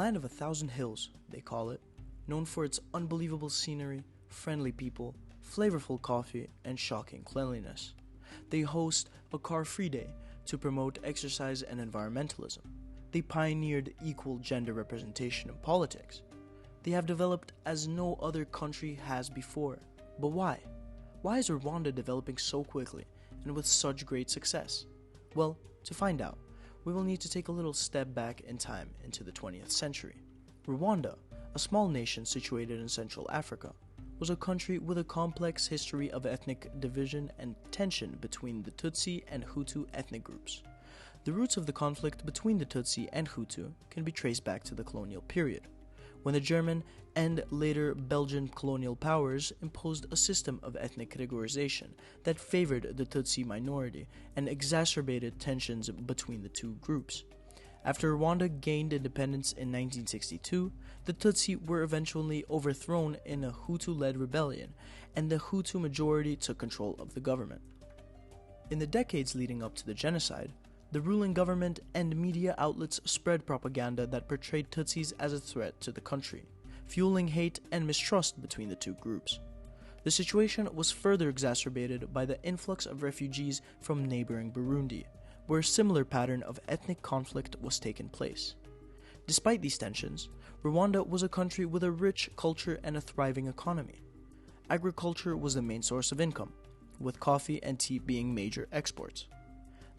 land of 1,000 hills, they call it, known for its unbelievable scenery, friendly people, flavorful coffee, and shocking cleanliness. They host a car-free day to promote exercise and environmentalism. They pioneered equal gender representation in politics. They have developed as no other country has before. But why? Why is Rwanda developing so quickly and with such great success? Well, to find out, we will need to take a little step back in time into the 20th century. Rwanda, a small nation situated in Central Africa, was a country with a complex history of ethnic division and tension between the Tutsi and Hutu ethnic groups. The roots of the conflict between the Tutsi and Hutu can be traced back to the colonial period, when the German and later Belgian colonial powers imposed a system of ethnic categorization that favored the Tutsi minority and exacerbated tensions between the two groups. After Rwanda gained independence in 1962, the Tutsi were eventually overthrown in a Hutu-led rebellion, and the Hutu majority took control of the government. In the decades leading up to the genocide, the ruling government and media outlets spread propaganda that portrayed Tutsis as a threat to the country, fueling hate and mistrust between the two groups. The situation was further exacerbated by the influx of refugees from neighboring Burundi, where a similar pattern of ethnic conflict was taking place. Despite these tensions, Rwanda was a country with a rich culture and a thriving economy. Agriculture was the main source of income, with coffee and tea being major exports.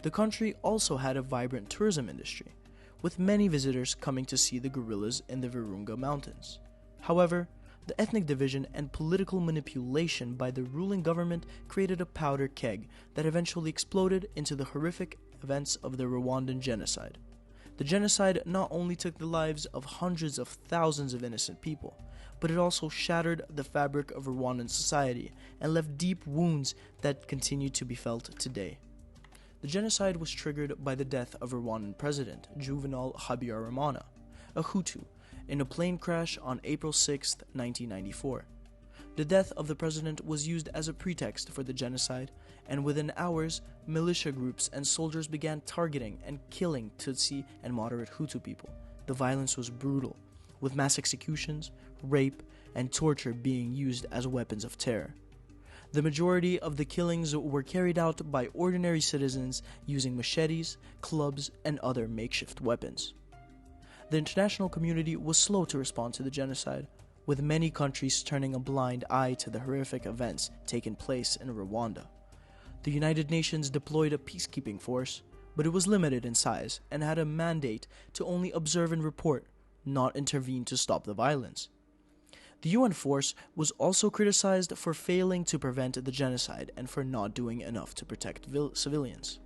The country also had a vibrant tourism industry, with many visitors coming to see the gorillas in the Virunga Mountains. However, the ethnic division and political manipulation by the ruling government created a powder keg that eventually exploded into the horrific events of the Rwandan genocide. The genocide not only took the lives of hundreds of thousands of innocent people, but it also shattered the fabric of Rwandan society and left deep wounds that continue to be felt today. The genocide was triggered by the death of Rwandan President Juvenal Habyarimana, a Hutu, in a plane crash on April 6, 1994. The death of the president was used as a pretext for the genocide, and within hours, militia groups and soldiers began targeting and killing Tutsi and moderate Hutu people. The violence was brutal, with mass executions, rape, and torture being used as weapons of terror. The majority of the killings were carried out by ordinary citizens using machetes, clubs, and other makeshift weapons. The international community was slow to respond to the genocide, with many countries turning a blind eye to the horrific events taking place in Rwanda. The United Nations deployed a peacekeeping force, but it was limited in size and had a mandate to only observe and report, not intervene to stop the violence. The UN force was also criticized for failing to prevent the genocide and for not doing enough to protect civilians.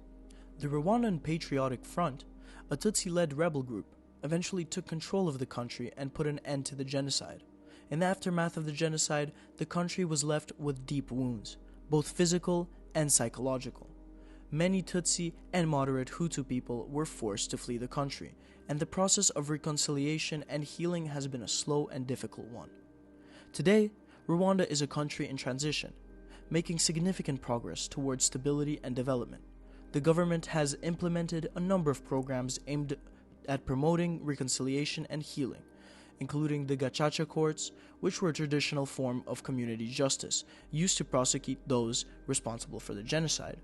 The Rwandan Patriotic Front, a Tutsi-led rebel group, eventually took control of the country and put an end to the genocide. In the aftermath of the genocide, the country was left with deep wounds, both physical and psychological. Many Tutsi and moderate Hutu people were forced to flee the country, and the process of reconciliation and healing has been a slow and difficult one. Today, Rwanda is a country in transition, making significant progress towards stability and development. The government has implemented a number of programs aimed at promoting reconciliation and healing, including the Gacaca courts, which were a traditional form of community justice used to prosecute those responsible for the genocide.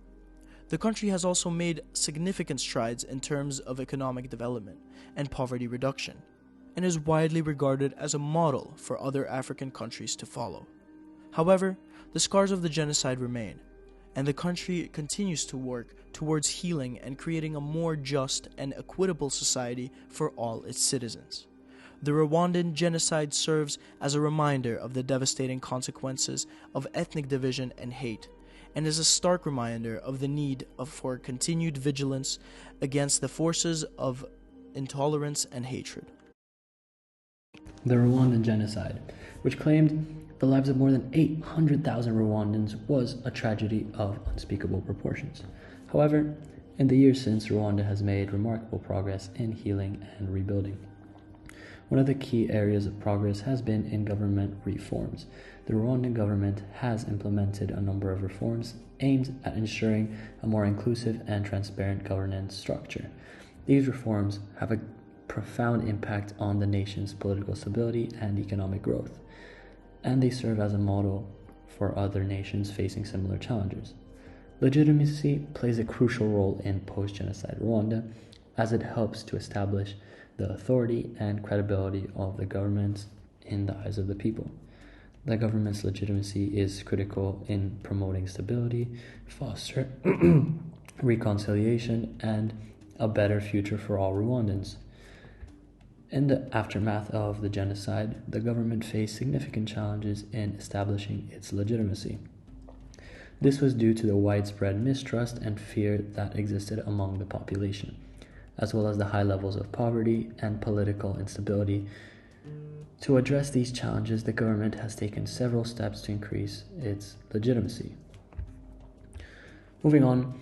The country has also made significant strides in terms of economic development and poverty reduction, and is widely regarded as a model for other African countries to follow. However, the scars of the genocide remain, and the country continues to work towards healing and creating a more just and equitable society for all its citizens. The Rwandan genocide serves as a reminder of the devastating consequences of ethnic division and hate, and is a stark reminder of the need for continued vigilance against the forces of intolerance and hatred. The Rwandan genocide, which claimed the lives of more than 800,000 Rwandans, was a tragedy of unspeakable proportions. However, in the years since, Rwanda has made remarkable progress in healing and rebuilding. One of the key areas of progress has been in government reforms. The Rwandan government has implemented a number of reforms aimed at ensuring a more inclusive and transparent governance structure. These reforms have profound impact on the nation's political stability and economic growth, and they serve as a model for other nations facing similar challenges. Legitimacy plays a crucial role in post-genocide Rwanda, as it helps to establish the authority and credibility of the government in the eyes of the people. The government's legitimacy is critical in promoting stability, foster reconciliation, and a better future for all Rwandans. In the aftermath of the genocide, the government faced significant challenges in establishing its legitimacy. This was due to the widespread mistrust and fear that existed among the population, as well as the high levels of poverty and political instability. To address these challenges, the government has taken several steps to increase its legitimacy. Moving on,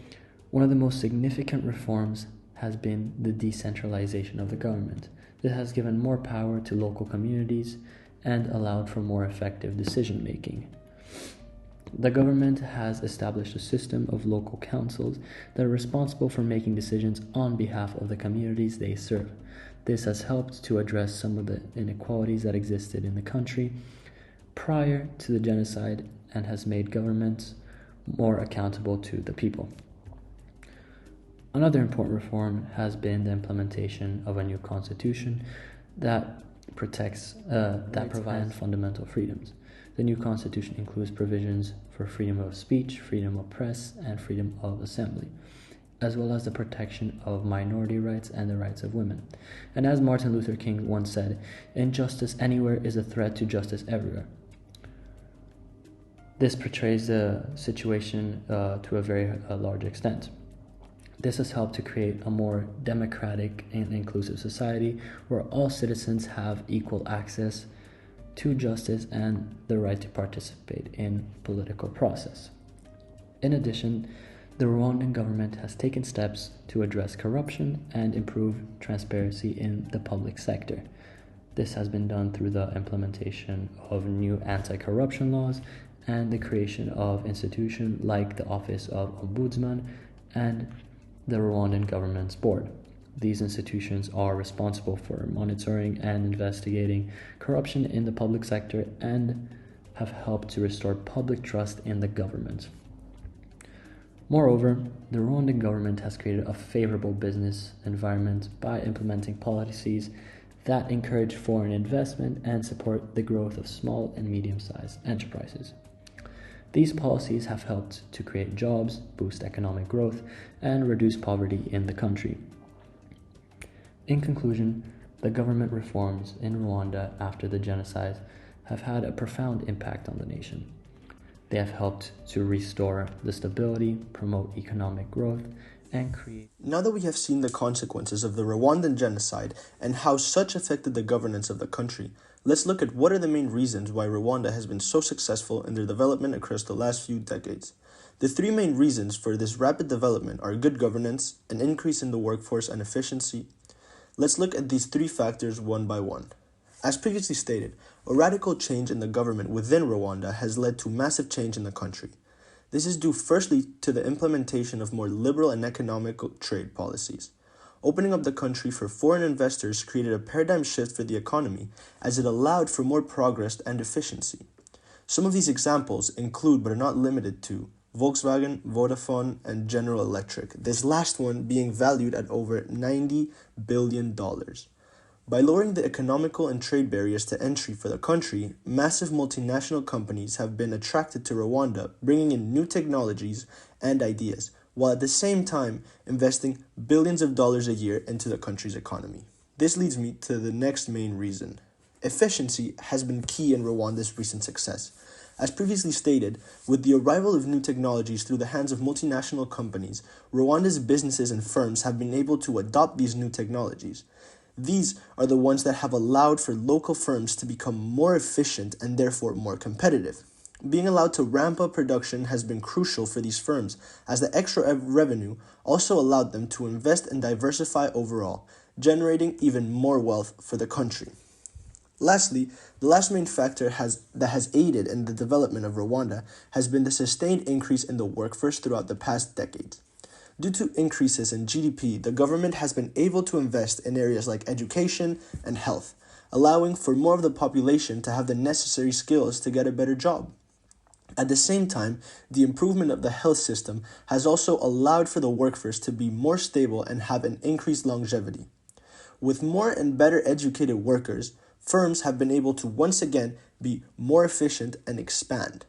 one of the most significant reforms has been the decentralization of the government. This has given more power to local communities and allowed for more effective decision making. The government has established a system of local councils that are responsible for making decisions on behalf of the communities they serve. This has helped to address some of the inequalities that existed in the country prior to the genocide and has made governments more accountable to the people. Another important reform has been the implementation of a new constitution that provides fundamental freedoms. The new constitution includes provisions for freedom of speech, freedom of press, and freedom of assembly, as well as the protection of minority rights and the rights of women. And as Martin Luther King once said, injustice anywhere is a threat to justice everywhere. This portrays the situation to a very large extent. This has helped to create a more democratic and inclusive society where all citizens have equal access to justice and the right to participate in political process. In addition, the Rwandan government has taken steps to address corruption and improve transparency in the public sector. This has been done through the implementation of new anti-corruption laws and the creation of institutions like the Office of Ombudsman and the Rwandan government's board. These institutions are responsible for monitoring and investigating corruption in the public sector and have helped to restore public trust in the government. Moreover, the Rwandan government has created a favorable business environment by implementing policies that encourage foreign investment and support the growth of small and medium-sized enterprises. These policies have helped to create jobs, boost economic growth, and reduce poverty in the country. In conclusion, the government reforms in Rwanda after the genocide have had a profound impact on the nation. They have helped to restore the stability, promote economic growth, and create... Now that we have seen the consequences of the Rwandan genocide and how such affected the governance of the country, let's look at what are the main reasons why Rwanda has been so successful in their development across the last few decades. The three main reasons for this rapid development are good governance, an increase in the workforce, and efficiency. Let's look at these three factors one by one. As previously stated, a radical change in the government within Rwanda has led to massive change in the country. This is due firstly to the implementation of more liberal and economical trade policies. Opening up the country for foreign investors created a paradigm shift for the economy as it allowed for more progress and efficiency. Some of these examples include but are not limited to Volkswagen, Vodafone, and General Electric, this last one being valued at over $90 billion. By lowering the economical and trade barriers to entry for the country, massive multinational companies have been attracted to Rwanda, bringing in new technologies and ideas, while at the same time investing billions of dollars a year into the country's economy. This leads me to the next main reason. Efficiency has been key in Rwanda's recent success. As previously stated, with the arrival of new technologies through the hands of multinational companies, Rwanda's businesses and firms have been able to adopt these new technologies. These are the ones that have allowed for local firms to become more efficient and therefore more competitive. Being allowed to ramp up production has been crucial for these firms, as the extra revenue also allowed them to invest and diversify overall, generating even more wealth for the country. Lastly, the last main factor that has aided in the development of Rwanda has been the sustained increase in the workforce throughout the past decades. Due to increases in GDP, the government has been able to invest in areas like education and health, allowing for more of the population to have the necessary skills to get a better job. At the same time, the improvement of the health system has also allowed for the workforce to be more stable and have an increased longevity. With more and better educated workers, firms have been able to once again be more efficient and expand.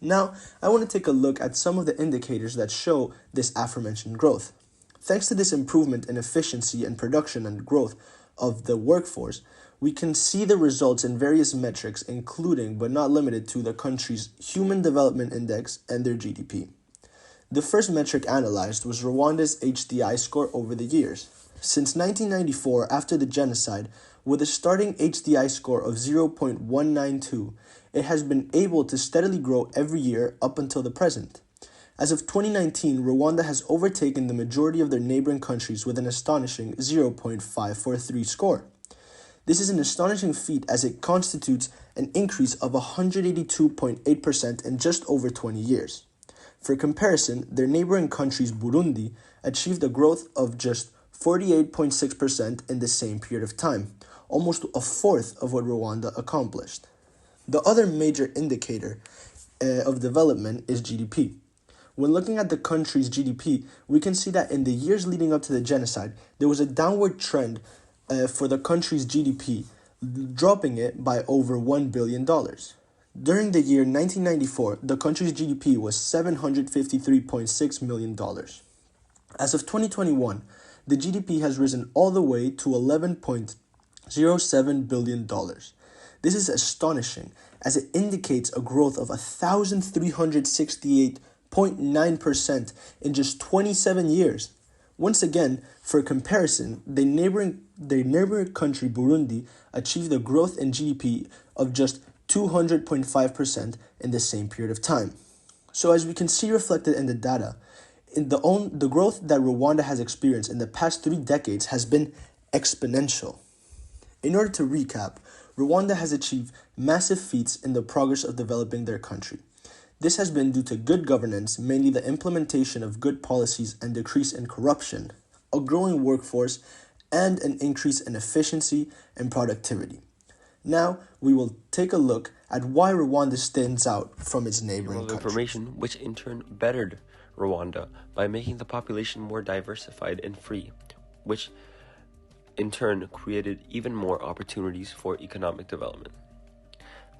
Now, I want to take a look at some of the indicators that show this aforementioned growth. Thanks to this improvement in efficiency and production and growth of the workforce, we can see the results in various metrics, including but not limited to the country's Human Development Index and their GDP. The first metric analyzed was Rwanda's HDI score over the years. Since 1994, after the genocide, with a starting HDI score of 0.192, it has been able to steadily grow every year up until the present. As of 2019, Rwanda has overtaken the majority of their neighboring countries with an astonishing 0.543 score. This is an astonishing feat as it constitutes an increase of 182.8% in just over 20 years. For comparison, their neighboring countries, Burundi, achieved a growth of just 48.6% in the same period of time, almost a fourth of what Rwanda accomplished. The other major indicator of development is GDP. When looking at the country's GDP, we can see that in the years leading up to the genocide, there was a downward trend for the country's GDP, dropping it by over $1 billion. During the year 1994, the country's GDP was $753.6 million. As of 2021, the GDP has risen all the way to $11.07 billion. This is astonishing, as it indicates a growth of 1,368.9% in just 27 years. Once again, for comparison, their neighboring country, Burundi, achieved a growth in GDP of just 200.5% in the same period of time. So as we can see reflected in the data, the growth that Rwanda has experienced in the past 3 decades has been exponential. In order to recap, Rwanda has achieved massive feats in the progress of developing their country. This has been due to good governance, mainly the implementation of good policies and decrease in corruption, a growing workforce, and an increase in efficiency and productivity. Now, we will take a look at why Rwanda stands out from its neighboring countries. Information which in turn bettered Rwanda by making the population more diversified and free, which in turn created even more opportunities for economic development.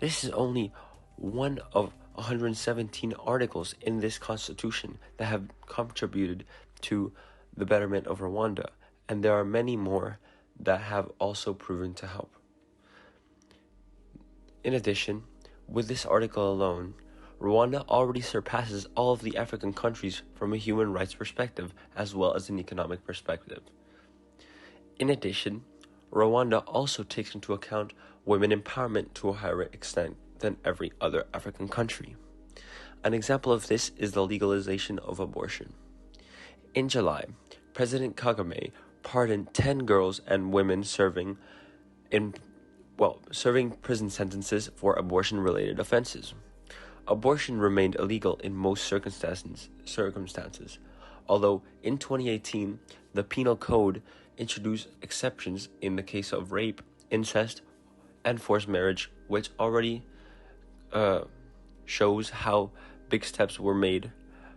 This is only one of 117 articles in this constitution that have contributed to the betterment of Rwanda, and there are many more that have also proven to help. In addition, with this article alone, Rwanda already surpasses all of the African countries from a human rights perspective as well as an economic perspective. In addition, Rwanda also takes into account women empowerment to a higher extent than every other African country. An example of this is the legalization of abortion. In July, President Kagame pardoned 10 girls and women serving prison sentences for abortion-related offenses. Abortion remained illegal in most circumstances, although in 2018, the Penal Code introduced exceptions in the case of rape, incest, and forced marriage, which already shows how big steps were made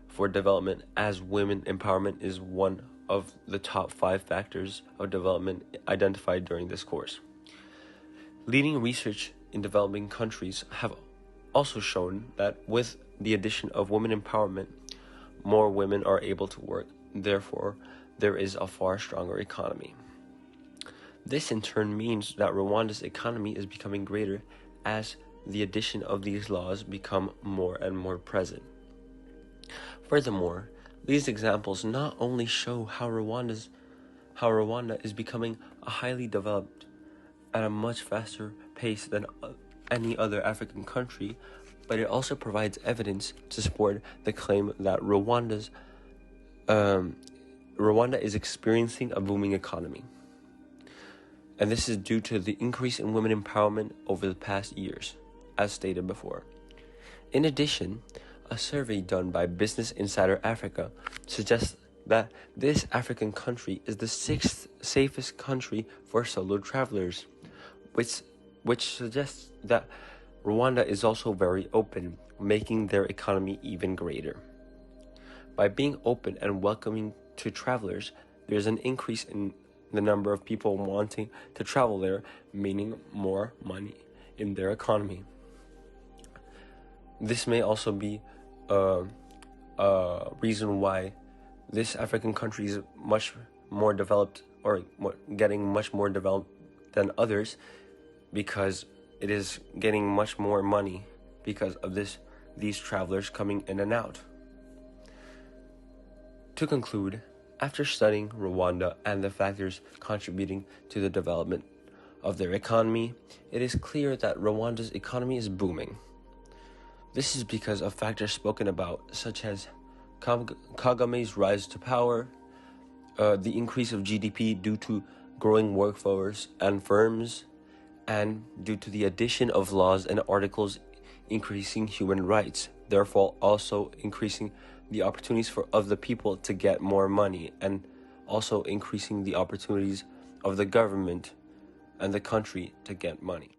for development, as women empowerment is one of the top 5 factors of development identified during this course. Leading research in developing countries have also shown that with the addition of women empowerment, more women are able to work. Therefore, there is a far stronger economy. This in turn means that Rwanda's economy is becoming greater as the addition of these laws become more and more present. Furthermore, these examples not only show how Rwanda is becoming a highly developed at a much faster pace than any other African country, but it also provides evidence to support the claim that Rwanda is experiencing a booming economy. And this is due to the increase in women empowerment over the past years, as stated before. In addition, a survey done by Business Insider Africa suggests that this African country is the 6th safest country for solo travelers, which suggests that Rwanda is also very open, making their economy even greater. By being open and welcoming to travelers, there's an increase in the number of people wanting to travel there, meaning more money in their economy. This may also be a reason why this African country is much more developed, or getting much more developed than others, because it is getting much more money because of these travelers coming in and out. To conclude, after studying Rwanda and the factors contributing to the development of their economy, it is clear that Rwanda's economy is booming. This is because of factors spoken about, such as Kagame's rise to power, the increase of GDP due to growing workforce and firms, and due to the addition of laws and articles increasing human rights, therefore also increasing the opportunities of the people to get more money, and also increasing the opportunities of the government and the country to get money.